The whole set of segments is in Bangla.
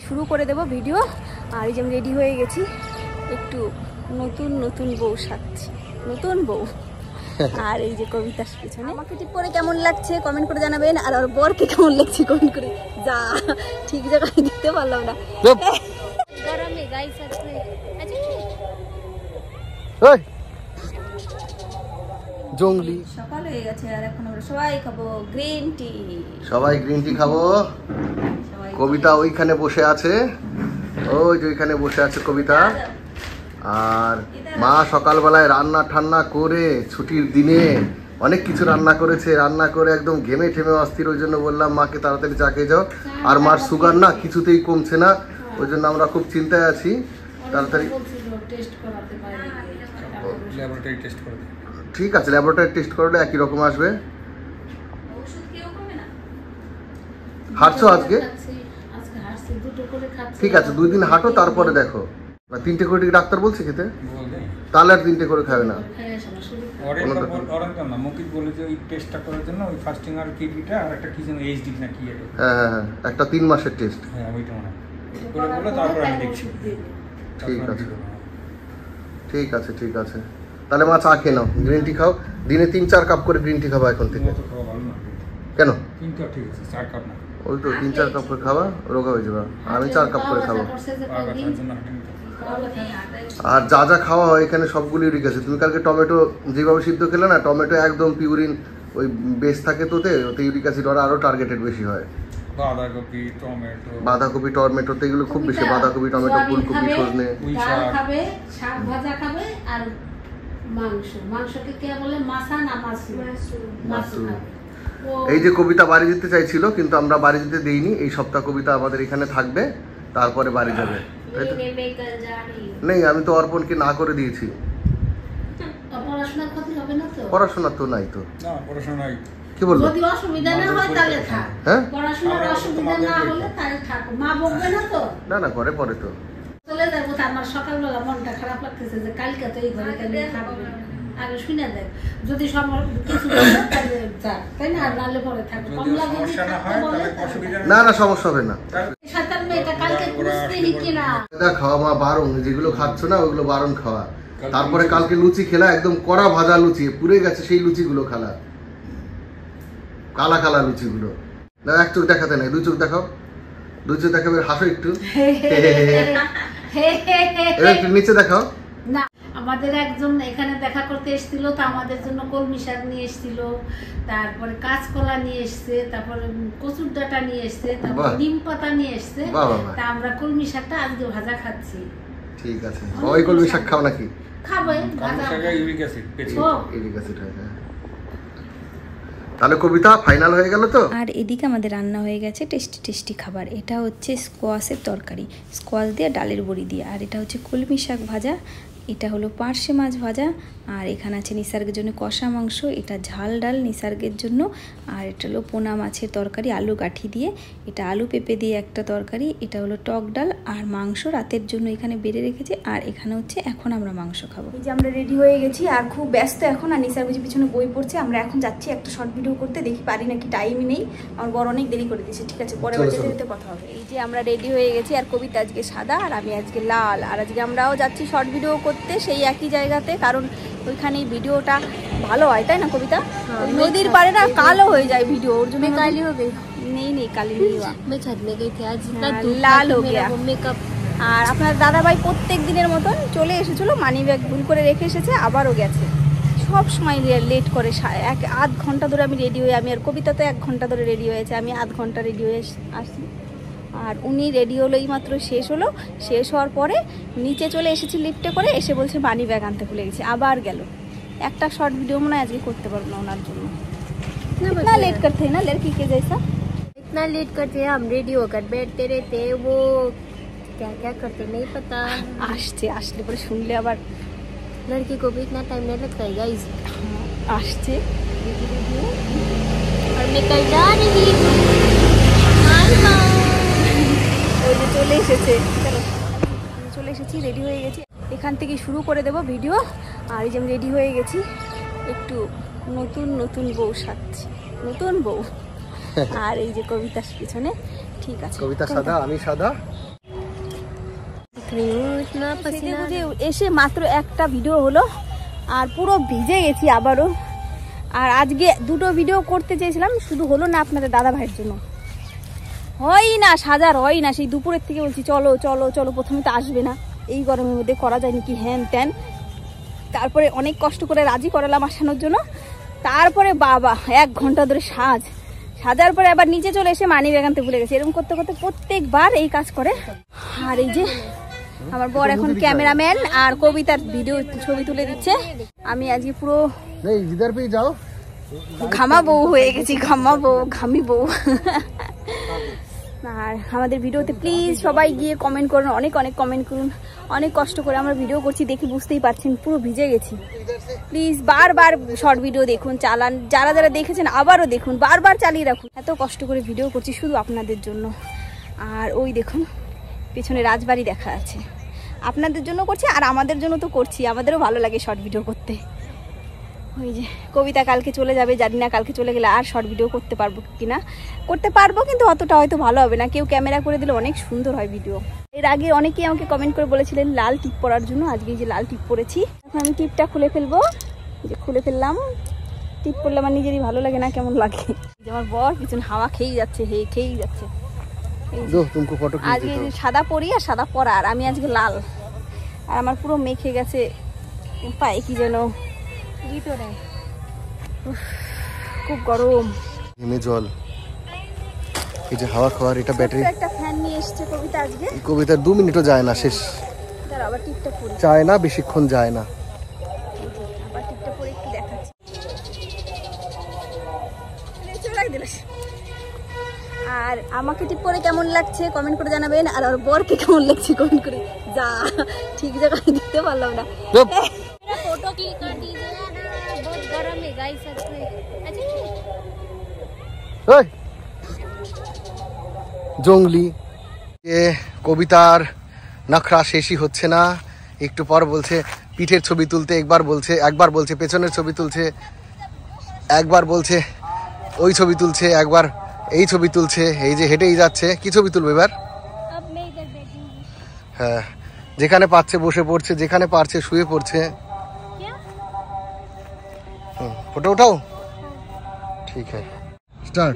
শুরু করে দেব ভিডিও। আর এই যে আমি রেডি হয়ে গেছি, একটু নতুন নতুন বউ সাজছি, নতুন বউ। আর এই যে কবিতার পিছনে আমাকে ঠিক করে কেমন লাগছে কমেন্ট করে জানাবেন, আর ওর বরকে কেমন লাগছে কমেন্ট করে। যা ঠিক জায়গায় দিতে পারলাম না, গরমে গাইস আছে। জঙ্গলি সকাল হয়ে গেছে আর এখন আমরা সবাই খাবো গ্রিন টি। সবাই গ্রিন টি খাবো। কবিতা ওইখানে বসে আছে, ওই যে ওইখানে বসে আছে কবিতা। আর মা সকালবেলায় রান্না ঠান্না করে ছুটির দিনে অনেক কিছু রান্না করেছে, রান্না করে একদম ঘেমে ঠেমে অস্থির। ওই জন্য বললাম মাকে তাড়াতাড়ি চা খেয়ে যাও। আর মার সুগার না কিছুতেই কমছে না, ওই জন্য আমরা খুব চিন্তায় আছি। তাড়াতাড়ি ঠিক আছে, ল্যাবরেটরি টেস্ট করলে একই রকম আসবে। হাঁটছো আজকে? ঠিক আছে, 2 দিন হাঁটো, তারপরে দেখো। 3টে করে ডাক্তার বলছে খেতে, তাহলে আর 3টে করে খাবে না। হ্যাঁ, একটা 3 মাসের টেস্ট। ঠিক আছে ঠিক আছে, তাহলে মা চা খেয়ে নাও, গ্রিন টি খাও। দিনে 3-4 কাপ করে গ্রিন টি খাবা এখন থেকে। কেন? ওই তো 3-4 কাপ করে খাবা, রোগা হয়ে যাবে। আমি 4 কাপ করে খাবো। আর যা যা খাওয়া হয় এখানে সবগুলো ইউরিক অ্যাসিড। তুমি কালকে টমেটো যেভাবে সিদ্ধ খেলে না, টমেটো একদম পিউরিন ওই বেস থাকে তোতে, ওতে ইউরিক অ্যাসিড ওরা আরো টার্গেটেড বেশি হয়। বাঁধাকপি টমেটোতে এগুলো খুব বেশি। বাঁধাকপি টমেটো ফুলকপি সজনে খাবে, শাক ভাজা খাবে, আর মাংসকে কে বলে মাছা না মাছরুম। এই যে কবিতা বাড়ি যেতে চাইছিল, কিন্তু আমরা বাড়ি যেতে দেইনি। এই সপ্তাহ কবিতা আমাদের এখানে থাকবে, তারপরে বাড়ি যাবে। নেই, আমি তো অর্পণকে না করে দিয়েছি। পড়াশোনা তো নাই তো। কি বলবো? যদি অসুবিধা না হয় তাহলে থাক। হ্যাঁ, পড়াশোনার অসুবিধা না হলে তাহলে থাকো। মা বকবে না তো? না করে পরে তো চলে যাবো। আমার সকালবেলা মনটা খারাপ লাগতেছে যে কালকে তো এই ঘরে কেন থাকবে। আগে শুনে দেখ, যদি কিছু তাহলে যাক, তাই না? আর নালে পরে থাকবে। কম লাগে না সমস্যা হবে না। শয়তান মেয়েটা কালকে পুষ্টি কিনা খাওয়া মা বারণ, যেগুলো খাচ্ছ না ওইগুলো বারণ খাওয়া। তারপরে কালকে লুচি খেলা, একদম কড়া ভাজা লুচি, পুড়ে গেছে সেই লুচিগুলো খালা, কালা কালা লুচিগুলো। না, 1 চোখ দেখাতে নাই, 2 চোখ দেখাও। 2 চোখ দেখাবে, হাসো একটু। একটু নিচে দেখাও। না, আমাদের একজন এখানে দেখা করতে এসেছিল, তো আমাদের জন্য কলমি শাক নিয়ে এসেছিল, তারপরে কাঁচকলা নিয়ে এসছে, তারপরে কচুর ডাঁটা নিয়ে এসছে, তারপরে নিম পাতা নিয়ে এসছে। তা আমরা কলমি শাকটা আজকে ভাজা খাচ্ছি। ঠিক আছে, ওই কলমি শাক খাও নাকি? খাবে, ভাজা ইউরিক অ্যাসিড হয়। তাহলে কবিতা ফাইনাল হয়ে গেল তো। আর এদিকে আমাদের রান্না হয়ে গেছে টেস্টি খাবার। এটা হচ্ছে স্কোয়াশের তরকারি, স্কোয়াশ দিয়ে ডালের বড়ি দিয়ে। আর এটা হচ্ছে কলমি শাক ভাজা, এটা হলো পার্শে মাছ ভাজা। আর এখানে আছে নিসর্গের জন্য কষা মাংস, এটা ঝাল ডাল নিসর্গের জন্য। আর এটা হলো পোনা মাছের তরকারি আলু গাঠি দিয়ে, এটা আলু পেঁপে দিয়ে একটা তরকারি। এটা হলো টক ডাল আর মাংস রাতের জন্য এখানে বেড়ে রেখেছে। আর এখানে হচ্ছে এখন আমরা মাংস খাবো। এই যে আমরা রেডি হয়ে গেছি আর খুব ব্যস্ত এখন। আর নিসর্গের পিছনে বই পড়ছে। আমরা এখন যাচ্ছি একটা শর্ট ভিডিও করতে, দেখি পারি নাকি, টাইমই নেই। আমার বড় অনেক দেরি করে দিয়েছে। ঠিক আছে, পরে বাড়িতে কথা হবে। এই যে আমরা রেডি হয়ে গেছি, আর কবিতা আজকে সাদা আর আমি আজকে লাল। আর আজকে আমরাও যাচ্ছি শর্ট ভিডিও করতে সেই একই জায়গাতে, কারণ ওইখানে ভিডিওটা ভালো হয়, তাই না কবিতা? ওই নদীর পাড়ে না কালো হয়ে যায় ভিডিও, ওর জন্য কালি हो गई। नहीं काली नहीं हुआ, मैं छत में गई थी आज, लाल हो गया मेकअप। আর আপনার দাদাভাই প্রত্যেক দিনের মতন চলে এসেছিল, মানি ব্যাগ ভুল করে রেখে এসেছে, আবারও গেছে। সব সময় লেট করে, 1.5 ঘন্টা ধরে আমি রেডি হয়ে, আমি আর কবিতা তো 1 ঘন্টা ধরে রেডি হয়েছে, আমি 1/2 ঘন্টা রেডি হয়ে আসছি। আর উনি রেডি হলো, এই মাত্র শেষ হলো। শেষ হওয়ার পরে নিচে চলে এসেছি লিফটে করে, এসে বলছে মানি ব্যাগ আনতে ভুলে গেছি, আবার গেল। একটা শর্ট ভিডিও মনে হয় আজকে করতে পারবো না ওনার জন্য। इतना लेट करते हैं ना लड़की के जैसा, इतना लेट करते हैं, हम रेडी होकर बैठते रहते हैं, वो क्या क्या करते नहीं पता। আসলে পরে শুনলে আবার, लड़की को भी इतना टाइम नहीं लगता है गाइस। আসছে और मैं कल जा रही हूँ, চলে এসেছে। চলে এসেছি, রেডি হয়ে গেছি, এখান থেকে শুরু করে দেব ভিডিও। আর এই যে আমি রেডি হয়ে গেছি, একটু নতুন বউ সাজছি, নতুন বউ। আর এই যে কবিতার পিছনে ঠিক আছে। কবিতা সাদা, আমি সাদা। এসে মাত্র একটা ভিডিও হলো আর পুরো ভিজে গেছি আবারও। আর আজকে দুটো ভিডিও করতে চেয়েছিলাম, শুধু হলো না আপনাদের দাদা ভাইয়ের জন্য। হয় না সাজার, হয় না। সেই দুপুরের থেকে বলছি চলো চলো চলো, প্রথমে তো আসবে না, এই গরমের মধ্যে করা যায়নি কি হ্যান ত্যান। তারপরে অনেক কষ্ট করে রাজি করালাম আসানোর জন্য। তারপরে বাবা 1 ঘন্টা ধরে সাজার পরে আবার নিচে চলে এসে মানি ব্যাগ আনতে ভুলে গেছে। এরকম করতে করতে প্রত্যেকবার এই কাজ করে। আর এই যে আমার বর এখন ক্যামেরাম্যান আর কবিতার ভিডিও ছবি তুলে দিচ্ছে। আমি আজকে পুরো ঘামা বউ হয়ে গেছি, ঘামি বউ। আর আমাদের ভিডিওতে প্লিজ সবাই গিয়ে কমেন্ট করুন, অনেক অনেক কমেন্ট করুন। অনেক কষ্ট করে আমরা ভিডিও করছি, দেখি বুঝতেই পারছেন পুরো ভিজে গেছি। প্লিজ বারবার শর্ট ভিডিও দেখুন, চালান। যারা যারা দেখেছেন আবারও দেখুন, বারবার চালিয়ে রাখুন। এত কষ্ট করে ভিডিও করছি শুধু আপনাদের জন্য। আর ওই দেখুন পেছনে রাজবাড়ি দেখা আছে, আপনাদের জন্য করছি আর আমাদের জন্য তো করছি, আমাদেরও ভালো লাগে শর্ট ভিডিও করতে। ওই যে কবিতা কালকে চলে যাবে, জানি না কালকে চলে গেলে আর শর্ট ভিডিও করতে পারবো কিনা। করতে পারবো কিন্তু অতটা হয়তো ভালো হবে না, কেউ ক্যামেরা করে দিলে অনেক সুন্দর হয় ভিডিও। এর আগে অনেকেই আমাকে কমেন্ট করে বলেছিলেন লাল টিপ পরার জন্য, আজকে যে লাল টিপ পরেছি। এখন আমি টিপটা খুলে ফেলবো, যে খুলে ফেললাম। টিপ পরলে আমার নিজেরই ভালো লাগে না, কেমন লাগে। আমার বর পিছনে হাওয়া খেয়েই যাচ্ছে, খেয়েই যাচ্ছে। আজকে সাদা পরি আর সাদা পরা, আর আমি আজকে লাল। আর আমার পুরো মেখে গেছে পায়ে কি যেন ভিতরে, খুব গরম। জল, এই যে হাওয়া খাওয়ার এটা ব্যাটারি। একটা ফ্যান নিয়ে এসেছে কবিতা আজকে। কবিতার 2 মিনিটও যায় না শেষ, আবার টিপটা পরি যায় না, বেশিক্ষণ যায় না। আবার টিপটা পরে একটু দেখাচ্ছি। আর আমাকে টিপ পরে কেমন লাগছে কমেন্ট করে জানাবেন, আর ওর বরকে কেমন লাগছে কমেন্ট করে। যা ঠিক জায়গায় দিতে পারলাম না। फोटो क्लिक कर दीजिएगा ना, बहुत गर्म है गाइस सच में। জঙ্গলি কবিতার নখরা শেষই হচ্ছে না। একটু পর বলছে পিঠের ছবি তুলতে, একবার বলছে পেছনের ছবি তুলছে, একবার বলছে ওই ছবি তুলছে, একবার এই ছবি তুলছে। এই যে হেঁটেই যাচ্ছে, কি ছবি তুলবে এবার? হ্যাঁ, যেখানে পাচ্ছে বসে পড়ছে, যেখানে পারছে শুয়ে পড়ছে। ফটো উঠাও, ঠিক আছে স্টার্ট।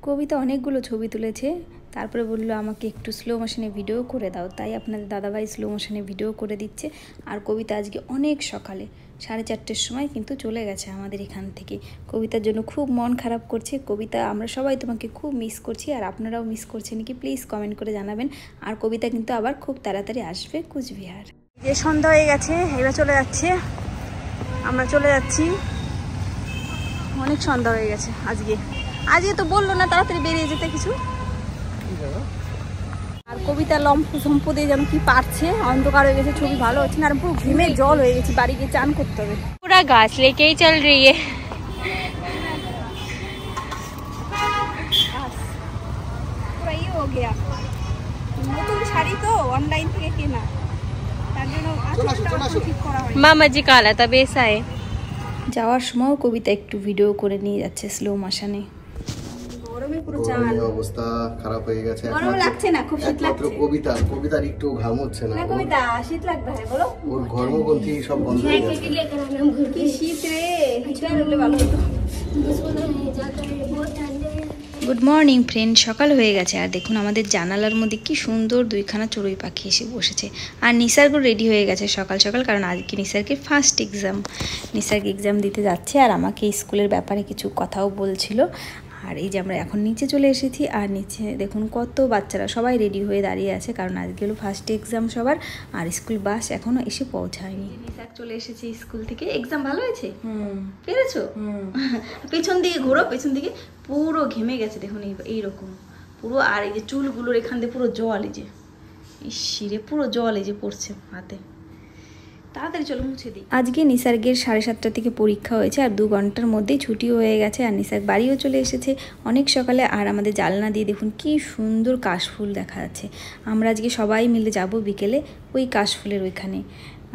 কবিতা অনেকগুলো ছবি তুলেছে, তারপরে বললো আমাকে একটু স্লো মোশনে ভিডিও করে দাও, তাই আপনাদের দাদাভাই স্লো মোশনে ভিডিও করে দিচ্ছে। আর কবিতা আজকে অনেক সকালে 4:30টার সময় কিন্তু চলে গেছে আমাদের এখান থেকে। কবিতার জন্য খুব মন খারাপ করছে। কবিতা, আমরা সবাই তোমাকে খুব মিস করছি, আর আপনারাও মিস করছেন কি প্লিজ কমেন্ট করে জানাবেন। আর কবিতা কিন্তু আবার খুব তাড়াতাড়ি আসবে কুচবিহার। যে সন্ধ্যা হয়ে গেছে, এবার চলে যাচ্ছে, আমরা চলে যাচ্ছি। অনেক সন্ধ্যা হয়ে গেছে আজকে তো বললো না তাড়াতাড়ি বেরিয়ে যেতে কিছু। আর কবিতা লম্প দিয়ে যেন কি পারছে, অন্ধকার হয়ে গেছে, ছবি ভালো হচ্ছে না। আর পুরো ঘেমে জল হয়ে গেছে, বাড়ি গিয়ে চান করতে হবে। पूरा घास लेके ही चल रही है। পুরো ইয়ে হয়ে গিয়া, নতুন শাড়ি তো অনলাইন থেকে কেনা, তার জন্য ঠিক করা হয়। मामा जी का हालत अब ऐसा है। যাওয়ার সময় কবিতা একটু ভিডিও করে নিয়ে যাচ্ছে স্লো মোশনে। গরমে পুরো চান, অবস্থা খারাপ হয়ে গেছে। গরম লাগছে না, খুব শীত লাগছে। কবিতার একটু ঘাম হচ্ছে না। কবিতা শীত লাগবে, হ্যাঁ বলো। ওর ঘর্মগ্রন্থি সব বন্ধ হয়ে গেছে। কি শীত রে, হিটার হলে ভালো হতো। গুড মর্নিং ফ্রেন্ড, সকাল হয়ে গেছে। আর দেখুন আমাদের জানালার মধ্যে কি সুন্দর 2খানা চড়ুই পাখি এসে বসেছে। আর নিসার্গ রেডি হয়ে গেছে সকাল সকাল, কারণ আজকে নিসার্গের ফার্স্ট এক্সাম। নিসার্গ এক্সাম দিতে যাচ্ছে, আর আমাকে স্কুলের ব্যাপারে কিছু কথাও বলছিল। আর এই যে আমরা এখন নিচে চলে এসেছি, আর নিচে দেখুন কত বাচ্চারা সবাই রেডি হয়ে দাঁড়িয়ে আছে, কারণ আজকে হলো ফার্স্ট এক্সাম সবার। আর স্কুল বাস এখনো এসে পৌঁছায়নি। নিসার্গ চলে এসেছে স্কুল থেকে। এক্সাম ভালো হয়েছে? পেরেছো? পেছন দিকে ঘোরো, পেছন দিকে পুরো ঘেমে গেছে দেখুন এইরকম পুরো। আর এই যে চুলগুলোর এখান দিয়ে পুরো জল, এই যে শিরে পুরো জল এই যে পড়ছে হাতে। তাড়াতাড়ি চলো মুছে দিই। আজকে নিসার্গের 7:30 থেকে পরীক্ষা হয়েছে, আর 2 ঘন্টার মধ্যেই ছুটিও হয়ে গেছে। আর নিসার্গ বাড়িও চলে এসেছে অনেক সকালে। আর আমাদের জানলা দিয়ে দেখুন কি সুন্দর কাশফুল দেখা যাচ্ছে। আমরা আজকে সবাই মিলে যাব বিকেলে ওই কাশফুলের ওইখানে।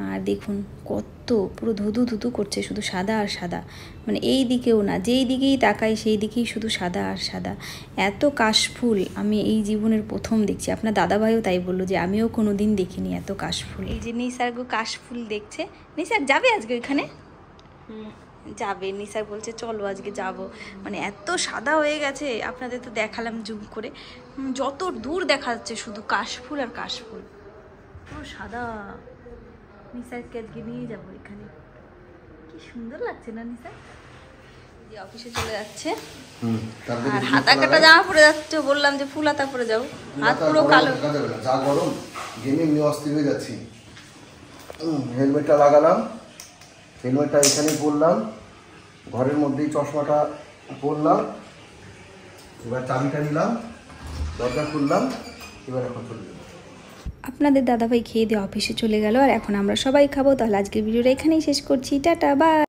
আর দেখুন কত পুরো ধুধু ধুধু করছে, শুধু সাদা আর সাদা, মানে এই দিকেও না, যেই দিকেই তাকাই সেই দিকেই শুধু সাদা আর সাদা। এত কাশফুল আমি এই জীবনের প্রথম দেখছি। আপনার দাদাভাইও তাই বললো যে আমিও কোনো দিন দেখিনি এত কাশফুল। এই যে নিসার্গ কাশফুল দেখছে। নিসার্গ যাবে আজকে ওইখানে? যাবে, নিসার বলছে চলো আজকে যাব। মানে এত সাদা হয়ে গেছে, আপনাদের তো দেখালাম জুম করে, যত দূর দেখা যাচ্ছে শুধু কাশফুল আর কাশফুল, পুরো সাদা। নিসারকে আজকে নিয়ে যাবো এখানে, কি সুন্দর লাগছে না নিসার? যে অফিসে চলে যাচ্ছে আর হাতা কাটা জামা পরে যাচ্ছে, বললাম যে ফুল হাতা পরে যাও, হাত পুরো কালো। যা গরম, গেমে এমনি অস্থির হয়ে যাচ্ছি। হেলমেটটা লাগালাম, হেলমেটটা এখানে পরলাম, ঘরের মধ্যেই চশমাটা পরলাম, এবার চাবিটা নিলাম, দরজা খুললাম, এবার এখন চলে যাবো। আপনাদের দাদাভাই খেয়ে দিয়ে অফিসে চলে গেল আর এখন আমরা সবাই খাবো। তাহলে আজকের ভিডিওটা এখানেই শেষ করছি, টাটা বাই।